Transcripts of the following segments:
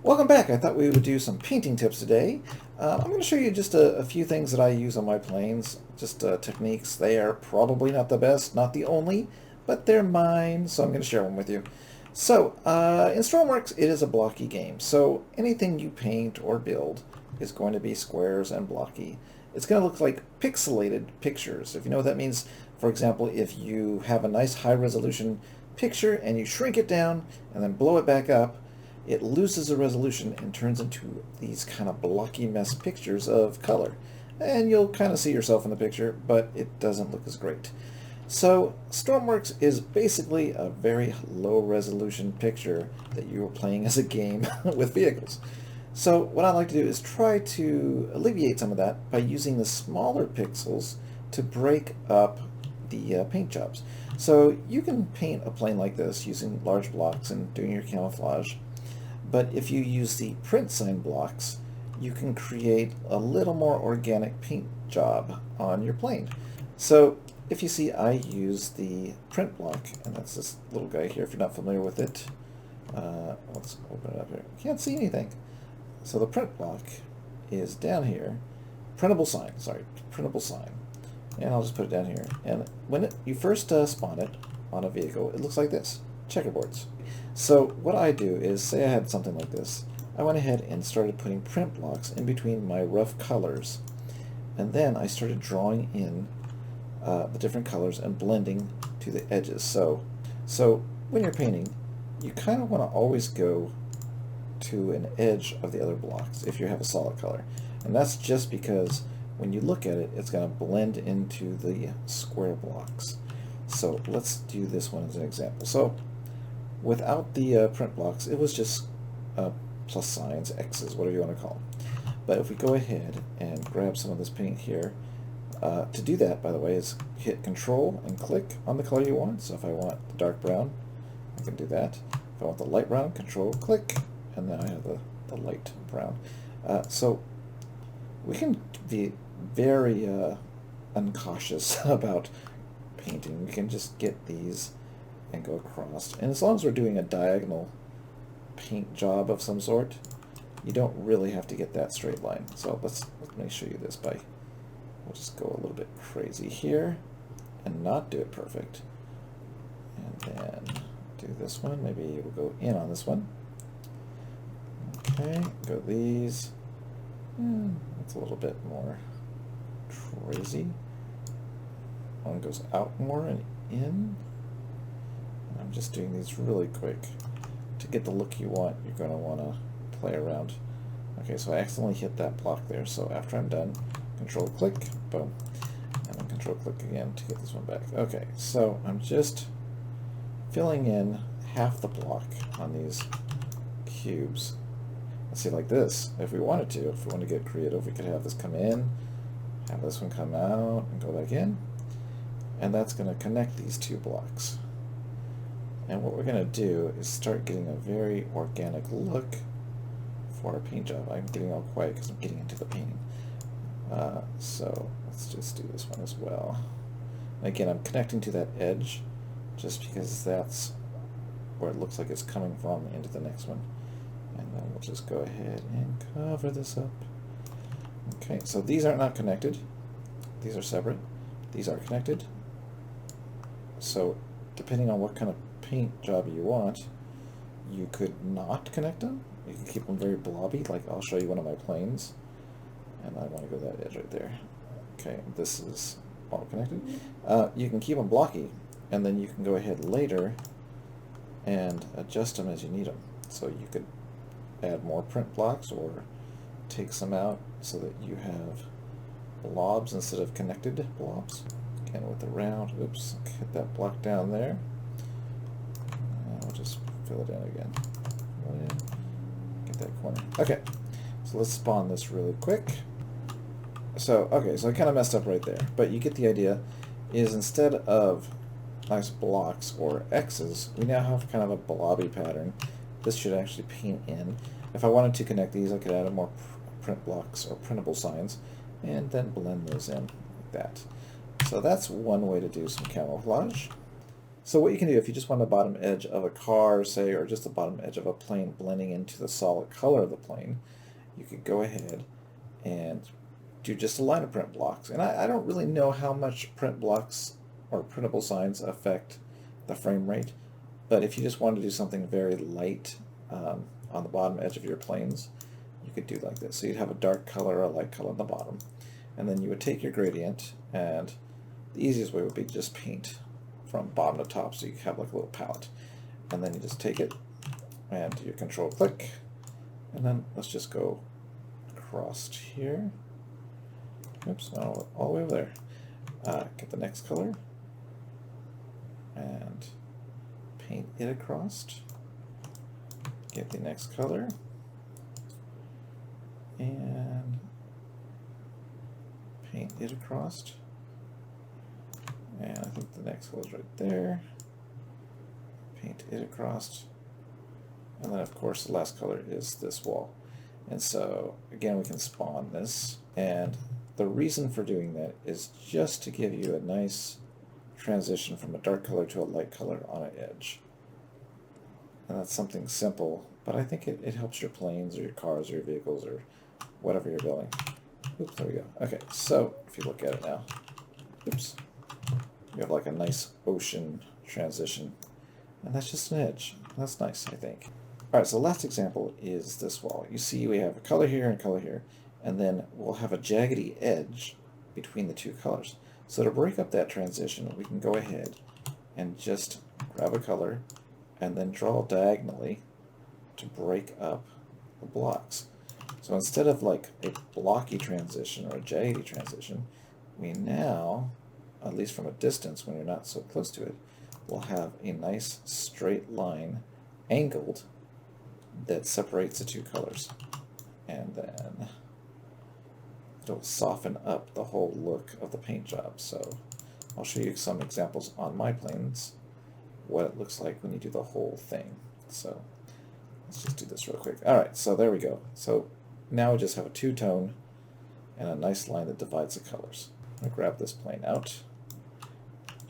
Welcome back. I thought we would do some painting tips today. I'm going to show you just a few things that I use on my planes, just techniques. They are probably not the best, not the only, but they're mine, so I'm going to share them with you. So, in Stormworks, it is a blocky game, so anything you paint or build is going to be squares and blocky. It's going to look like pixelated pictures. If you know what that means, for example, if you have a nice high-resolution picture and you shrink it down and then blow it back up, it loses a resolution and turns into these kind of blocky mess pictures of color. And you'll kind of see yourself in the picture, but it doesn't look as great. So Stormworks is basically a very low resolution picture that you are playing as a game with vehicles. So what I like to do is try to alleviate some of that by using the smaller pixels to break up the paint jobs. So you can paint a plane like this using large blocks and doing your camouflage. But if you use the print sign blocks, you can create a little more organic paint job on your plane. So if you see, I use the print block, and that's this little guy here if you're not familiar with it. Let's open it up here. Can't see anything. So the print block is down here. Printable sign. And I'll just put it down here. And when you first spawn it on a vehicle, it looks like this. Checkerboards. So what I do is, say I had something like this, I went ahead and started putting print blocks in between my rough colors, and then I started drawing in the different colors and blending to the edges. So when you're painting, you kind of want to always go to an edge of the other blocks if you have a solid color, and that's just because when you look at it, it's going to blend into the square blocks. So let's do this one as an example. So without the print blocks, it was just plus signs, X's, whatever you want to call them. But if we go ahead and grab some of this paint here, to do that, by the way, is hit Control and click on the color you want. So if I want the dark brown, I can do that. If I want the light brown, Control, click, and then I have the light brown. So we can be very uncautious about painting. We can just get these and go across, and as long as we're doing a diagonal paint job of some sort, you don't really have to get that straight line. So let me show you this by, we'll just go a little bit crazy here and not do it perfect, and then do this one. Maybe we'll go in on this one. Okay, go these. That's a little bit more crazy. One goes out more and in. I'm just doing these really quick. To get the look you want, you're going to want to play around. Okay, so I accidentally hit that block there, so after I'm done, Control click, boom, and then Control click again to get this one back. Okay, so I'm just filling in half the block on these cubes. Let's see, like this. If we wanted to, if we want to get creative, we could have this come in, have this one come out, and go back in, and that's going to connect these two blocks. And what we're going to do is start getting a very organic look for our paint job. I'm getting all quiet because I'm getting into the painting. So let's just do this one as well. And again, I'm connecting to that edge just because that's where it looks like it's coming from into the next one. And then we'll just go ahead and cover this up. Okay, so these are not connected. These are separate. These are connected. So depending on what kind of paint job you want, you could not connect them. You can keep them very blobby, like I'll show you one of my planes, and I want to go that edge right there. Okay, this is all connected. You can keep them blocky, and then you can go ahead later and adjust them as you need them. So you could add more print blocks or take some out so that you have blobs instead of connected blobs. Again with the round, oops, hit that block down there. I'll just fill it in again. Get that corner. Okay, so let's spawn this really quick. So, okay, so I kind of messed up right there, but you get the idea, is instead of nice blocks or X's, we now have kind of a blobby pattern. This should actually paint in. If I wanted to connect these, I could add more print blocks or printable signs, and then blend those in like that. So that's one way to do some camouflage. So what you can do if you just want the bottom edge of a car, say, or just the bottom edge of a plane blending into the solid color of the plane, you could go ahead and do just a line of print blocks. And I don't really know how much print blocks or printable signs affect the frame rate, but if you just want to do something very light on the bottom edge of your planes, you could do like this. So you'd have a dark color or a light color on the bottom, and then you would take your gradient, and the easiest way would be to just paint from bottom to top, so you have like a little palette, and then you just take it and do your control click, and then let's just go across here. Oops, no, all the way over there. Get the next color and paint it across. Get the next color and paint it across. And I think the next color is right there. Paint it across. And then of course the last color is this wall. And so again we can spawn this, and the reason for doing that is just to give you a nice transition from a dark color to a light color on an edge. And that's something simple, but I think it helps your planes or your cars or your vehicles or whatever you're building. Oops, there we go. Okay, so if you look at it now, oops, you have like a nice ocean transition, and that's just an edge. That's nice, I think. Alright, so the last example is this wall. You see we have a color here and a color here, and then we'll have a jaggedy edge between the two colors. So to break up that transition, we can go ahead and just grab a color and then draw diagonally to break up the blocks. So instead of like a blocky transition or a jaggedy transition, we now, at least from a distance when you're not so close to it, will have a nice straight line angled that separates the two colors. And then it'll soften up the whole look of the paint job. So I'll show you some examples on my planes, what it looks like when you do the whole thing. So let's just do this real quick. Alright, so there we go. So now we just have a two-tone and a nice line that divides the colors. I'm going to grab this plane out,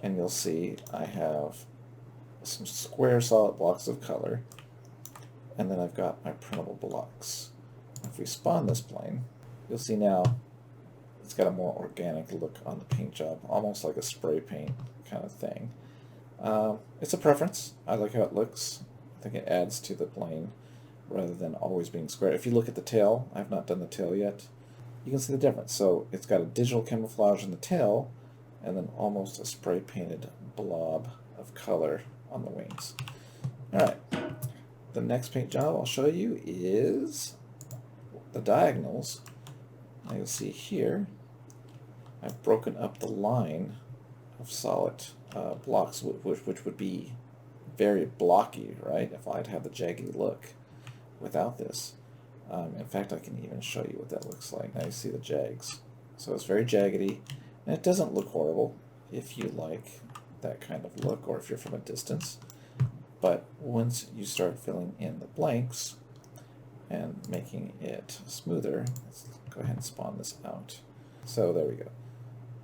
and you'll see I have some square solid blocks of color, and then I've got my printable blocks. If we spawn this plane, you'll see now it's got a more organic look on the paint job, almost like a spray paint kind of thing. It's a preference. I like how it looks. I think it adds to the plane rather than always being square. If you look at the tail, I've not done the tail yet, you can see the difference. So it's got a digital camouflage in the tail, and then almost a spray painted blob of color on the wings. Alright, the next paint job I'll show you is the diagonals. Now you'll see here I've broken up the line of solid blocks, which would be very blocky, right, if I'd have the jaggedy look without this. In fact, I can even show you what that looks like. Now you see the jags. So it's very jaggedy, and it doesn't look horrible if you like that kind of look or if you're from a distance. But once you start filling in the blanks and making it smoother, let's go ahead and spawn this out. So there we go.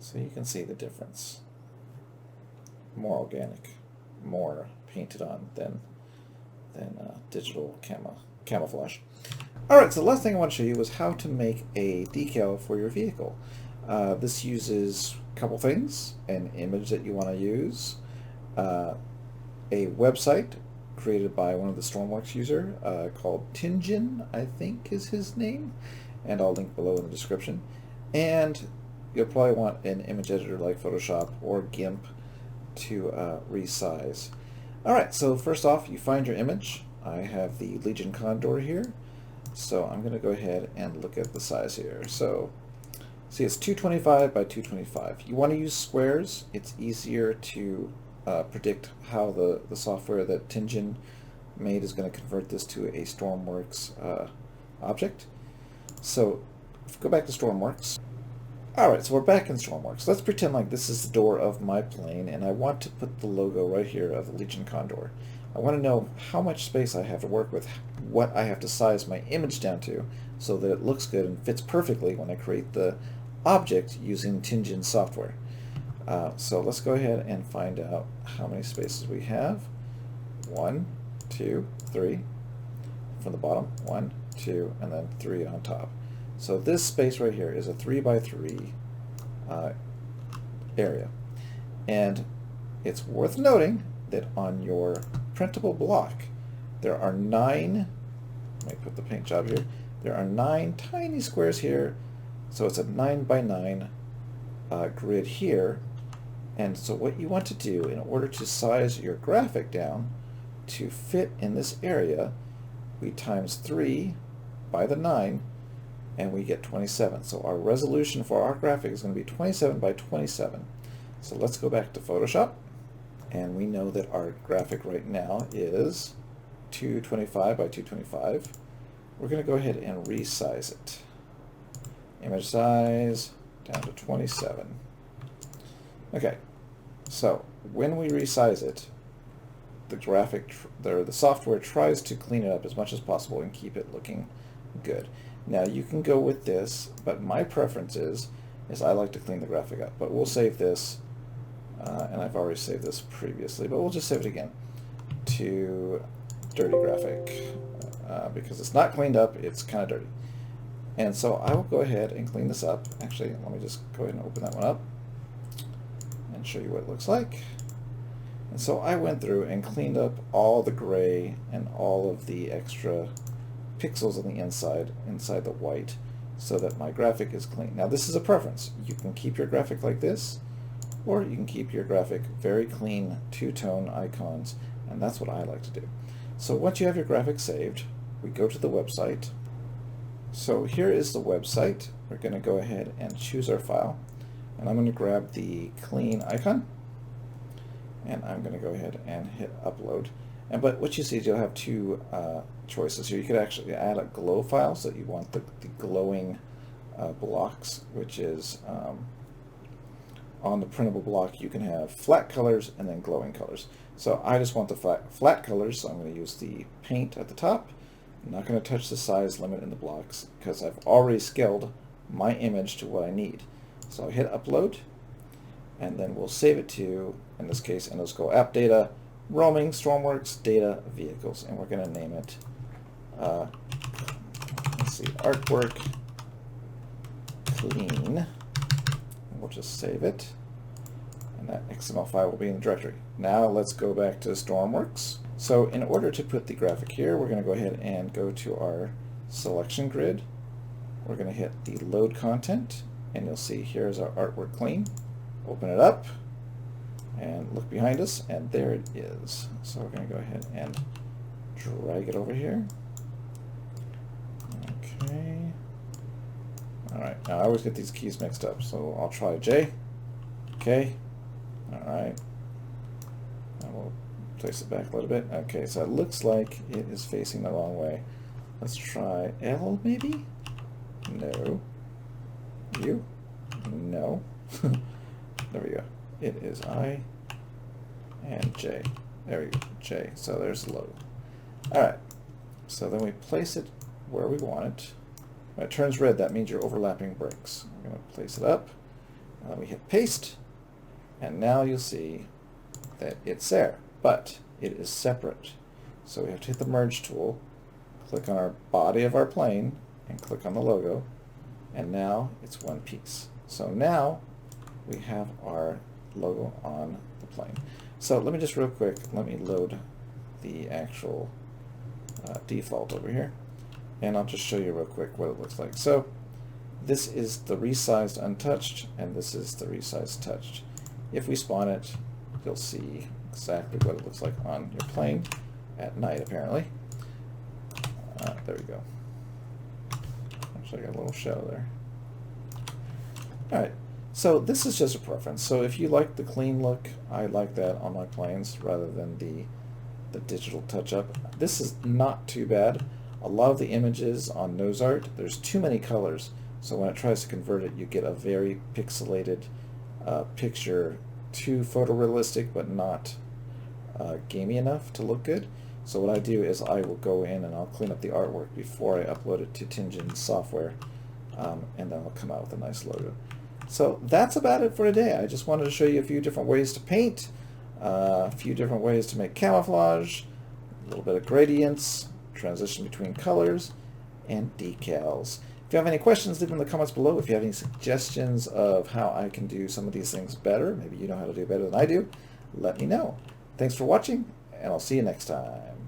So you can see the difference. More organic, more painted on than digital camouflage. Alright, so the last thing I want to show you is how to make a decal for your vehicle. This uses a couple things: an image that you want to use, a website created by one of the Stormworks user called Tajin, I think is his name, and I'll link below in the description. And you'll probably want an image editor like Photoshop or Gimp to resize. Alright, so first off, you find your image. I have the Legion Condor here, so I'm going to go ahead and look at the size here. So see, it's 225 by 225. You want to use squares. It's easier to predict how the software that Tajin made is going to convert this to a Stormworks object. So go back to Stormworks. Alright, so we're back in Stormworks. Let's pretend like this is the door of my plane, and I want to put the logo right here of the Legion Condor. I want to know how much space I have to work with, what I have to size my image down to, so that it looks good and fits perfectly when I create the object using Tajin software. So let's go ahead and find out how many spaces we have. 1, 2, 3. From the bottom, 1, 2, and then 3 on top. So this space right here is a 3 by 3 area. And it's worth noting that on your printable block, there are 9, let me put the paint job here, there are 9 tiny squares here, so it's a 9 by 9 grid here. And so what you want to do in order to size your graphic down to fit in this area, we times 3 by the 9 and we get 27. So our resolution for our graphic is going to be 27 by 27. So let's go back to Photoshop, and we know that our graphic right now is 225 by 225. We're going to go ahead and resize it. Image size down to 27. Okay, so when we resize it, the graphic, the software tries to clean it up as much as possible and keep it looking good. Now you can go with this, but my preference is I like to clean the graphic up. But we'll save this, and I've already saved this previously, but we'll just save it again to dirty graphic because it's not cleaned up, it's kind of dirty. And so I will go ahead and clean this up. Actually, let me just go ahead and open that one up and show you what it looks like. And so I went through and cleaned up all the gray and all of the extra pixels on the inside the white, so that my graphic is clean. Now this is a preference. You can keep your graphic like this, or you can keep your graphic very clean two-tone icons, and that's what I like to do. So once you have your graphic saved, we go to the website. So here is the website. We're going to go ahead and choose our file, and I'm going to grab the clean icon, and I'm going to go ahead and hit upload. But what you see is you'll have two choices here. You could actually add a glow file, so that you want the glowing blocks, which is on the printable block you can have flat colors and then glowing colors. So I just want the flat colors, so I'm going to use the paint at the top. I'm not going to touch the size limit in the blocks because I've already scaled my image to what I need. So I'll hit upload, and then we'll save it to, in this case, Endo's Go App Data, Roaming Stormworks Data Vehicles, and we're going to name it, let's see, Artwork Clean. We'll just save it, and that XML file will be in the directory. Now let's go back to Stormworks. So in order to put the graphic here, we're going to go ahead and go to our selection grid. We're going to hit the load content, and you'll see here's our Artwork Clean. Open it up and look behind us, and there it is. So we're going to go ahead and drag it over here. Okay. Alright, now I always get these keys mixed up, so I'll try J, K, alright, and we'll place it back a little bit. Okay, so it looks like it is facing the wrong way. Let's try L, maybe? No. U? No. There we go. It is I and J. There we go, J. So there's the logo. Alright, so then we place it where we want it. When it turns red, that means you're overlapping breaks. I'm going to place it up, and then we hit paste, and now you'll see that it's there, but it is separate. So we have to hit the merge tool, click on our body of our plane, and click on the logo, and now it's one piece. So now we have our logo on the plane. So let me just real quick, let me load the actual default over here, and I'll just show you real quick what it looks like. So this is the resized untouched, and this is the resized touched. If we spawn it, you'll see exactly what it looks like on your plane at night, apparently. There we go. Actually, I got a little shadow there. Alright, so this is just a preference. So if you like the clean look, I like that on my planes rather than the digital touch-up. This is not too bad. A lot of the images on nose art, there's too many colors, so when it tries to convert it, you get a very pixelated picture, too photorealistic but not gamey enough to look good. So what I do is I will go in and I'll clean up the artwork before I upload it to Tajin software, and then I'll come out with a nice logo. So that's about it for today. I just wanted to show you a few different ways to paint, a few different ways to make camouflage, a little bit of gradients, transition between colors, and decals. If you have any questions, leave them in the comments below. If you have any suggestions of how I can do some of these things better, maybe you know how to do better than I do, let me know. Thanks for watching, and I'll see you next time.